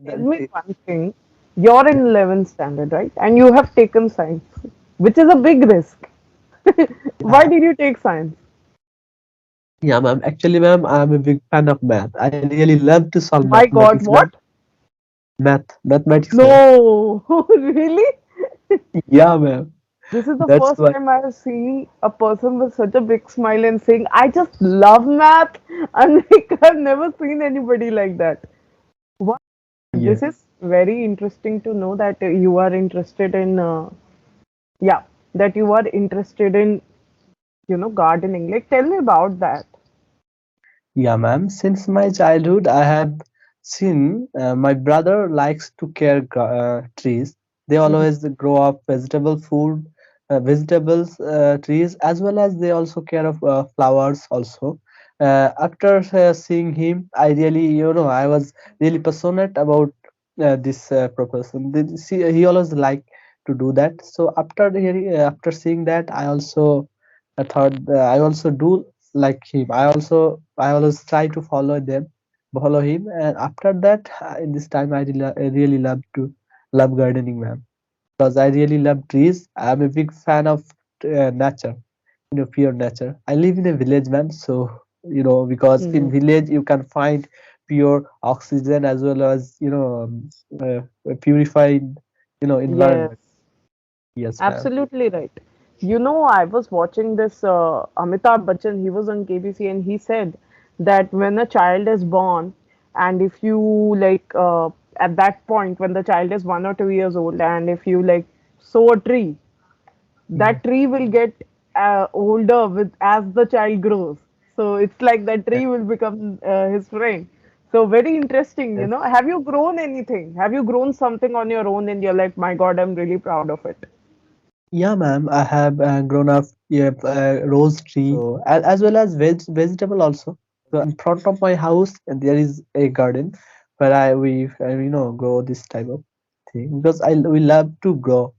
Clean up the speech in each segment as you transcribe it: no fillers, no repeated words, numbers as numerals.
Tell That me one thing. You're in 11th standard, right? And you have taken science, which is a big risk. Why yeah, did you take science? yeah, ma'am. Actually, ma'am, I'm a big fan of math. I really love to solve My God, mathematics, ma'am. what? Mathematics, ma'am. No, really? Yeah, ma'am. This is the That's first why. time I've seen a person with such a big smile and saying, I just love math. And like, I've never seen anybody like that. Wow, Yeah. this is very interesting to know that you are interested in, yeah, that you are interested in, gardening. Like, tell me about that. Yeah, ma'am. Since my childhood, I have seen my brother likes to care trees. They Mhm. always grow up vegetables trees, as well as they also care of flowers also. After seeing him, I really, I was really passionate about this profession. He always like to do that. So after seeing that, I thought I also do like him. I always try to follow him, and after that, in this time, I really love gardening, ma'am, because I really love trees. I'm a big fan of nature, pure nature. I live in a village, man, so because in Mhm. village you can find pure oxygen as well as purified Yes. environment. Yes, ma'am. Absolutely right. I was watching this Amitabh Bachchan, he was on KBC and he said that when a child is born, and if you like at that point when the child is 1 or 2 years old, and if you like sow a tree, Yeah. that tree will get older with as the child grows. So it's like that tree will become his friend. So very interesting, Yes. Have you grown anything? Have you grown something on your own and you're like, my God, I'm really proud of it? Yeah, ma'am. I have grown up, yeah, rose tree, so as well as vegetable also. So in front of my house, there is a garden where we grow this type of thing because I we love to grow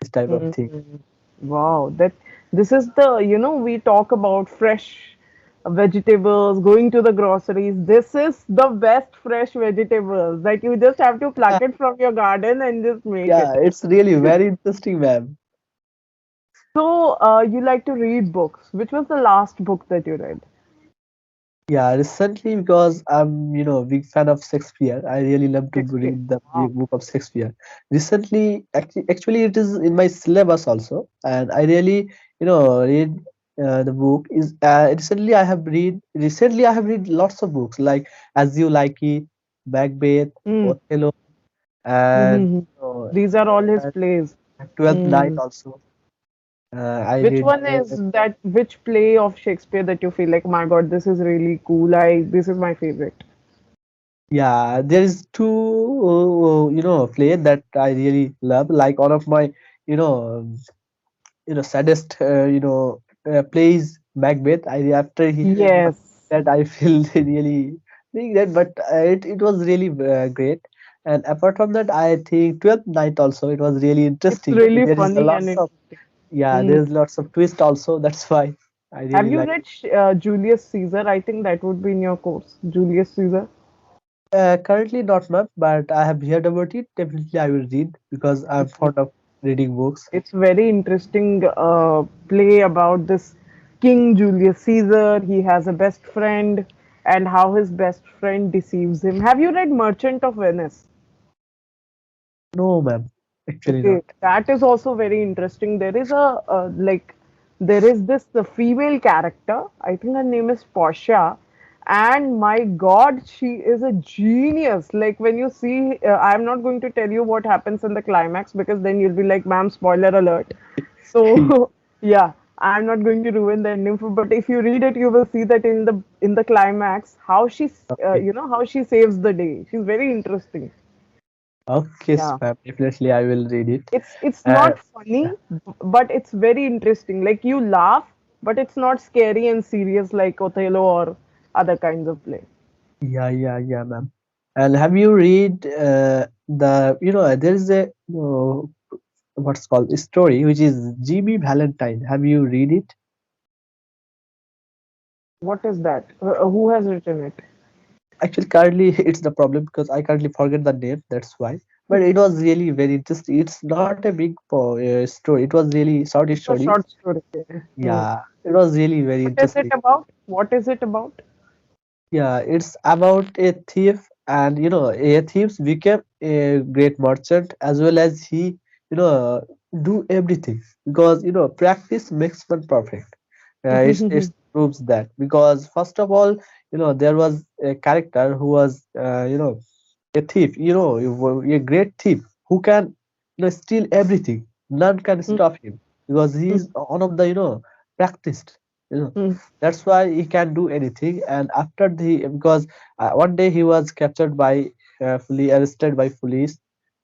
this type of thing. Mhm. Wow, that this is we talk about fresh vegetables, going to the groceries. This is the best fresh vegetables that you just have to Yeah, pluck it from your garden and just make yeah, it. it's really very interesting, ma'am. So, you like to read books. Which was the last book that you read? Yeah, recently because I'm big fan of Shakespeare. I really love to Shakespeare. read the Wow. book of Shakespeare. Recently, actually, it is in my syllabus also, and I really read the book. Is recently I have read lots of books like As You Like It, Macbeth, Mm. Othello, and Mm-hmm. you know, These are all his and plays. Twelfth Night Mm. also. I Which read. one is that? Which play of Shakespeare that you feel like, my God, this is really cool. This is my favorite. Yeah, there is two, play that I really love. Like one of my, you know, um, saddest, plays Macbeth. After Yes. that I feel really think that, but it was really great. And apart from that, I think Twelfth Night also. It was really It's interesting. really There is a funny and lots of interesting. yeah, there Mm. is lots of twist also. That's why I Have really you like. read Julius Caesar? I think that would be in your course. Julius Caesar. Currently not much, but I have heard about it. Definitely, I will read because I'm fond of reading books. It's very interesting play about this King Julius Caesar. He has a best friend and how his best friend deceives him. Have you read Merchant of Venice? No, ma'am. Actually Okay, not. that is also very interesting. There is there is this the female character. I think her name is Portia, and my God, she is a genius. Like when you see, I'm not going to tell you what happens in the climax because then you'll be like, "Ma'am, spoiler alert." So yeah, I'm not going to ruin the ending for. But if you read it, you will see that in the climax, how Okay. how she saves the day. She's very interesting. Okay, Yeah. ma'am. Definitely, I will read it. It's Uh, not funny, but it's very interesting. Like you laugh, but it's not scary and serious like Othello or other kinds of play. yeah, ma'am. And have you read there is a what's called a story which is Jimmy Valentine. Have you read it? What is that? Who has written it? Actually, currently it's the problem because I currently forget the name. That's why. But it was really very interesting. It's not a big story. It was really short It's a story. short story. Hmm. Yeah, it was really very What is it interesting. about? What is it about? Yeah, it's about a thief, and a thief became a great merchant as well as he, do everything because practice makes one perfect. It proves that because first of all, there was a character who was, a thief, a great thief who can, steal everything. None can stop him because he is one of the, practiced. You know, that's why he can do anything. And after the because one day he was captured by, fully arrested by police.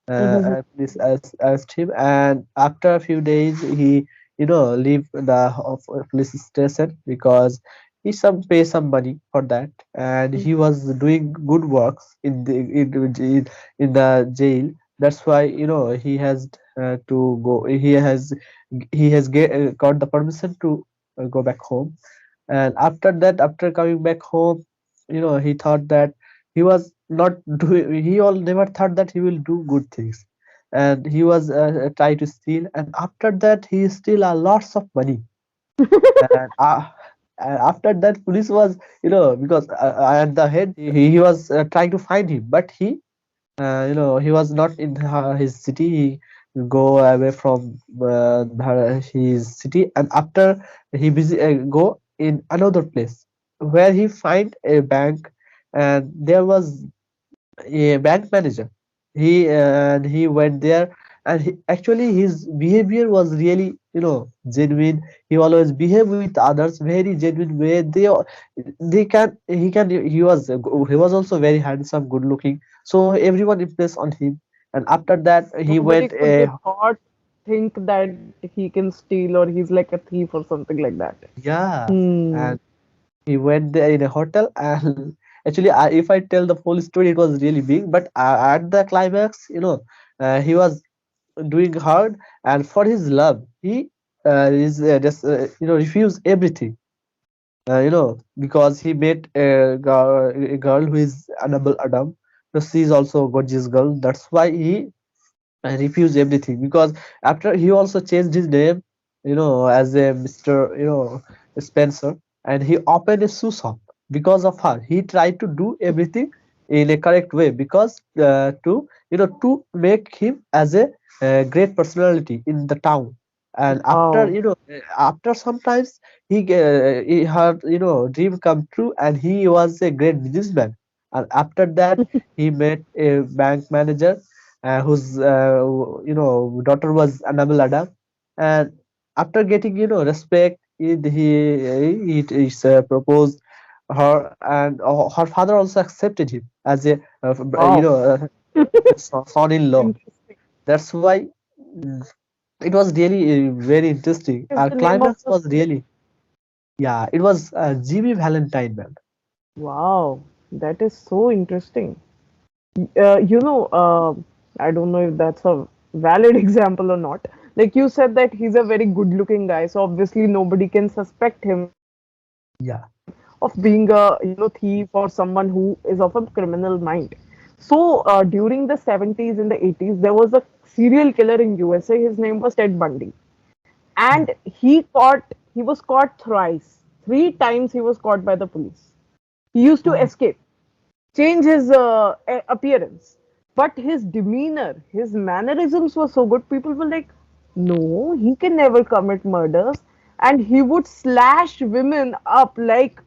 Police arrest him, and after a few days he, leave the police station because he some pay some money for that, and he was doing good works in the jail. That's why he has to go. Got the permission to go back home. And after that, after coming back home, he thought that he was not doing. He all never thought that he will do good things, and he was try to steal. And after that, he steal a lots of money. And after that, police was, because at the head he was trying to find him, but he was not in his city. He go away from his city, and after go in another place where he find a bank, and there was a bank manager. He went there, and actually his behavior was really, genuine. He always behave with others very genuine way. They can he can he was also very handsome, good looking, so everyone impressed on him. And after that he Nobody went could be thought think that he can steal or he's like a thief or something like that. yeah, Hmm. and he went there in a hotel. And actually, if I tell the full story, it was really big, but at the climax, he was doing hard, and for his love he is just refuse everything, because he met a girl who is Annabelle Adam. So she is also a gorgeous girl. That's why he refused everything, because after he also changed his name, as a Mr. Spencer, and he opened a shoe shop because of her. He tried to do everything in a correct way because to make him as a great personality in the town. And after Wow. after sometimes he had dream come true, and he was a great businessman. And after that he met a bank manager, whose daughter was Annabelle Adam. And after getting respect, he proposed her, and her father also accepted him as a Wow. son-in-law. Interesting. That's why it was really very interesting. What is Our the name of climax the was story? really, yeah, it was Jimmy Valentine, man. Wow, that is so interesting. I don't know if that's a valid example or not. Like you said that he's a very good-looking guy, so obviously nobody can suspect him Yeah. of being a thief or someone who is of a criminal mind. So during the 70s and the 80s, there was a serial killer in USA. His name was Ted Bundy, Yeah. and he was caught thrice. Three times he was caught by the police. He used to Oh, escape, change his appearance, but his demeanor, his mannerisms were so good. People were like, no, he can never commit murders. And he would slash women up, like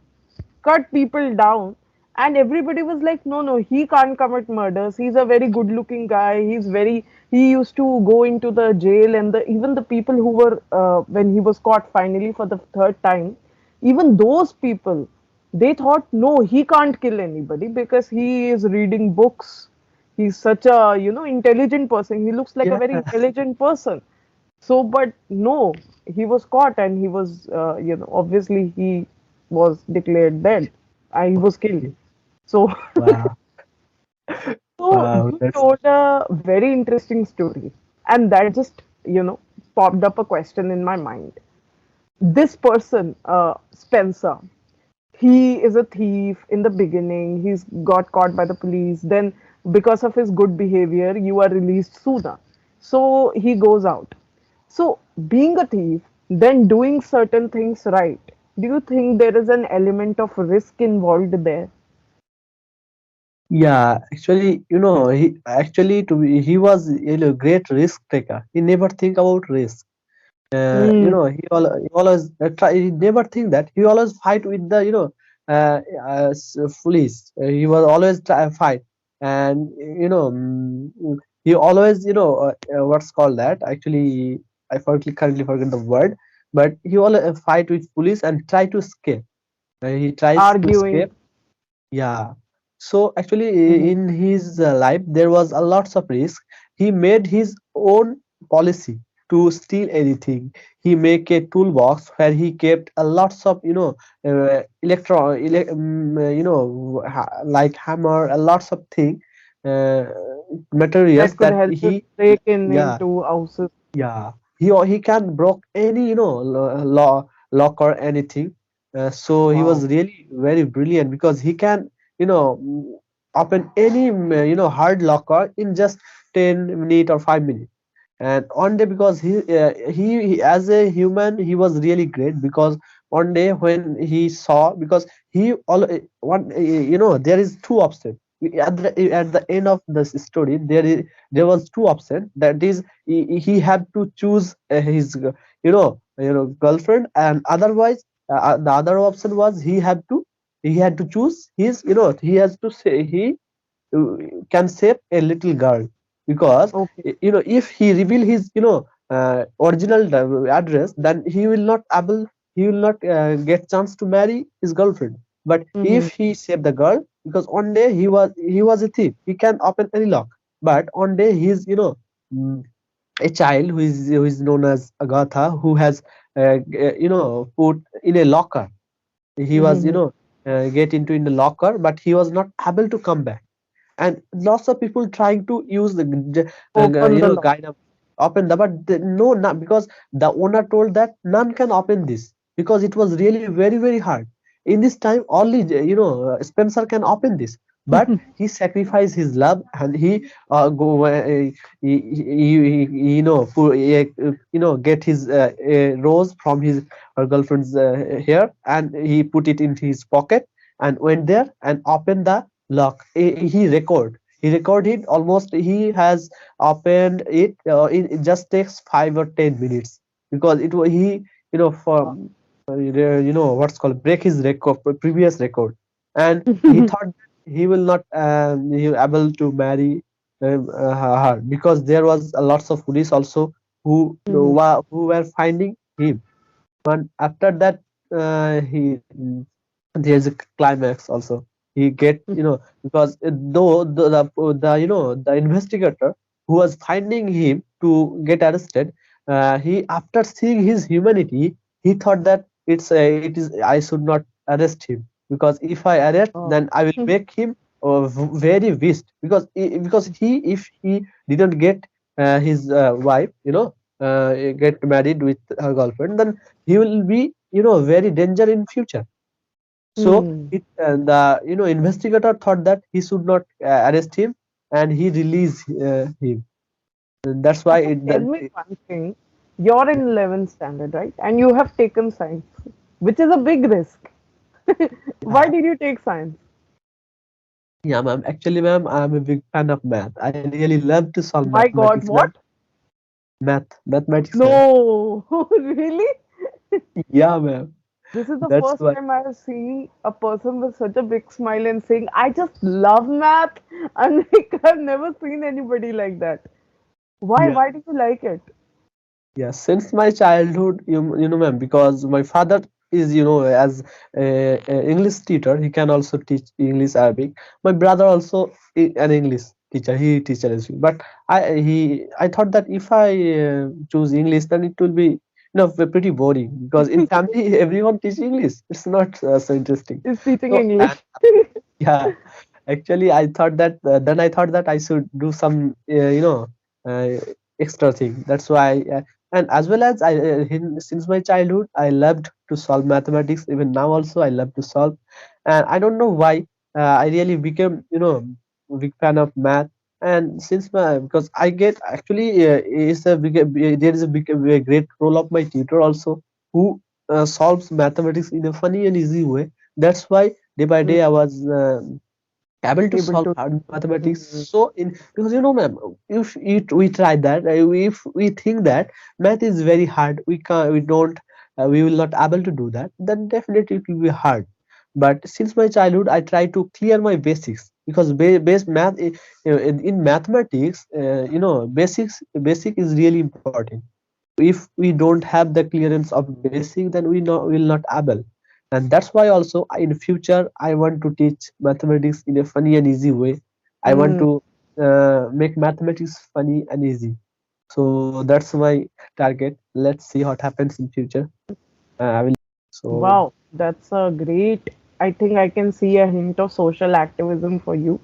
cut people down. And everybody was like, no, no, he can't commit murders. He's a very good looking guy. He used to go into the jail, and even the people who were, when he was caught finally for the third time, even those people, they thought, no, he can't kill anybody because he is reading books. He's such a, intelligent person. He looks like a yeah. very intelligent person. So, but no, he was caught, and he was, obviously he was declared dead. He was killed. Okay. So, Wow. so Wow. you That's told a very interesting story, and that just, popped up a question in my mind. This person, Spencer, He is a thief in the beginning. He's got caught by the police. Then, because of his good behavior, you are released sooner. So he goes out. So, being a thief, then doing certain things right, do you think there is an element of risk involved there? Yeah, actually, he actually he was great risk taker. He never think about risk. Hmm. He always he never think that he always fight with the police. He was always try, fight, and he always what's called that actually. I currently forget the word, but he always fight with police and try to escape. He tries to Arguing. escape. Yeah. So actually, Hmm. in his life, there was a lots of risk. He made his own policy to steal anything. He make a toolbox where he kept a lots of like hammer, a lots of thing, uh, materials That could that help him he break in yeah into houses. yeah, he can broke any lock or anything. So he was Wow. really very brilliant because he can open any hard locker in just 10 minutes or 5 minutes. And one day, because he as a human, he was really great, because one day when he saw, because he all one there is two options at the end of this story. There was two options, that is he had to choose his girlfriend, and otherwise the other option was he had to choose his he has to say he uh, can save a little girl, because Okay. if he reveal his original address, then he will not get chance to marry his girlfriend. But Hmm. if he save the girl, because one day he was a thief, he can open any lock. But one day he's mm, a child who is known as Agatha, who has put in a locker. He was Hmm. get into in the locker, but he was not able to come back. And lots of people trying to use the Open the lock. guide of open the, but no, not because the owner told that none can open this, because it was really very very hard. In this time, only Spencer can open this. But he sacrificed his love, and he go get his a rose from his girlfriend's hair, and he put it into his pocket and went there and opened the lock. He recorded almost, he has opened it, it just takes 5 or 10 minutes, because it was he Wow. from what's called break his record, previous record. And he thought he will not he will able to marry her, because there was a lots of police also Mhm. who were finding him. And after that, he there's a climax also. He get because though the investigator who was finding him to get arrested, he, after seeing his humanity, he thought that it is I should not arrest him, because if I arrest, Oh. then I will make him very wished, because because he, if he didn't get his wife, get married with her girlfriend, then he will be very danger in future. So Hmm. the investigator thought that he should not arrest him, and he released him. And that's why So tell me it, one thing. You're in 11th standard, right? And you have taken science, which is a big risk. Why yeah, did you take science? yeah, ma'am. Actually, ma'am, I'm a big fan of math. I really love to solve My God, mathematics, ma'am. what? Mathematics, ma'am. No, really? Yeah, ma'am. This is the That's first why. time I have seen a person with such a big smile and saying, I just love math. And like, I've never seen anybody like that. Why? Yeah. Why do you like it? Yeah, since my childhood, ma'am, because my father is, as a English teacher, he can also teach English, Arabic. My brother also an English teacher, he teacher as well. But I thought that if I choose English, then it will be, pretty boring, because in family everyone teach English. It's not so interesting. Is teaching So, and English. yeah, actually, I thought that I should do some uh, extra thing. That's why. And as well as since my childhood I loved to solve mathematics. Even now also I love to solve, and I don't know why I really became, big fan of math. And since my, because I get actually is a big, there is a great role of my tutor also, who solves mathematics in a funny and easy way. That's why day by day I was able to able solve to. hard mathematics. Mm, So in, because ma'am, if we try that, if we think that math is very hard, we don't, we will not able to do that, then definitely it will be hard. But since my childhood I try to clear my basics, because base math in mathematics, basic is really important. If we don't have the clearance of basic, then we will not able. And that's why also in future I want to teach mathematics in a funny and easy way. I want mm. to make mathematics funny and easy. So that's my target. Let's see what happens in future. I will. So Wow, that's a great. I think I can see a hint of social activism for you.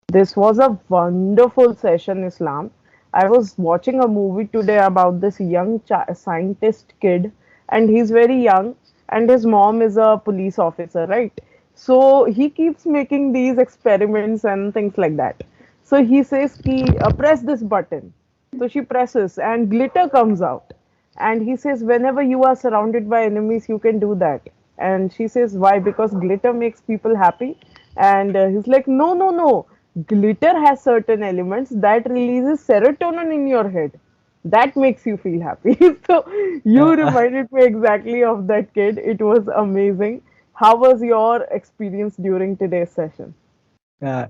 This was a wonderful session, Islam. I was watching a movie today about this young scientist kid, and he's very young, and his mom is a police officer, right? So he keeps making these experiments and things like that. So he says, "Ki press this button." So she presses, and glitter comes out. And he says, whenever you are surrounded by enemies, you can do that. And she says, why? Because glitter makes people happy. And he's like, no, no, no. Glitter has certain elements that releases serotonin in your head. That makes you feel happy. So you uh, reminded me exactly of that kid. It was amazing. How was your experience during today's session?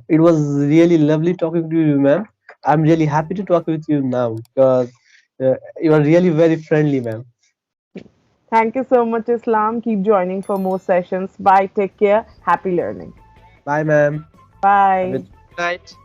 it was really lovely talking to you, ma'am. I'm really happy to talk with you now, because you are really very friendly, ma'am. Thank you so much, Islam. Keep joining for more sessions. Bye. Take care. Happy learning. Bye, ma'am. Have a Bye. good night.